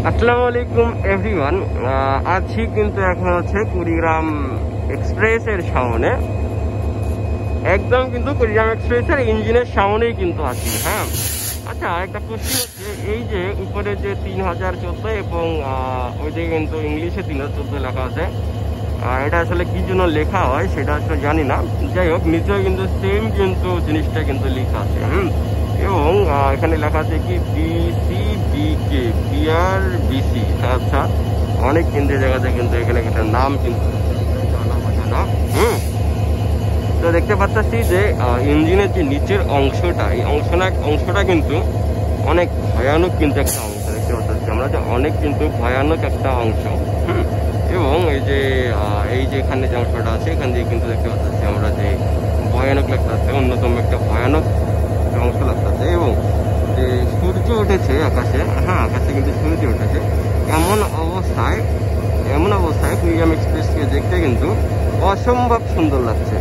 আসসালামু আলাইকুম এভরিওয়ান। আছি কিন্তু এখন হচ্ছে কুড়িগ্রাম এক্সপ্রেসের সামনে, একদম কিন্তু কুড়িগ্রাম এক্সপ্রেসের ইঞ্জিনের সামনেই কিন্তু আছি। হ্যাঁ, আচ্ছা, একটা প্রশ্ন হচ্ছে, এই যে উপরে যে 3014 এবং ওইদিকে কিন্তু ইংলিশে 3014 লেখা আছে, এটা আসলে কি জন্য লেখা হয় সেটা আসলে জানি না। যাই হোক, নিচেও কিন্তু সেম কিন্তু জিনিসটা কিন্তু লেখা আছে। এবং এখানে লেখা আছে কি BCBK BRBC। আচ্ছা, অনেক কিন্তু জায়গাতে কিন্তু এখানে একটা নাম কিন্তু না। তো দেখতে পাচ্ছি যে ইঞ্জিনের যে নিচের অংশটা, এই অংশটা কিন্তু অনেক ভয়ানক কিন্তু একটা অংশ দেখতে পাচ্ছি আমরা, যে অনেক কিন্তু ভয়ানক একটা অংশ। এবং এই যে এখানে যে অংশটা আছে, এখান দিয়ে কিন্তু দেখতে পাচ্ছি আমরা যে ভয়ানক লাগতেছে, অন্যতম একটা ভয়ানক অংশ লাগতেছে। এবং যে সূর্য উঠেছে আকাশে, আকাশে কিন্তু সূর্য উঠেছে, এমন অবস্থায় কুড়িগ্রাম এক্সপ্রেসকে দেখতে কিন্তু অসম্ভব সুন্দর লাগছে।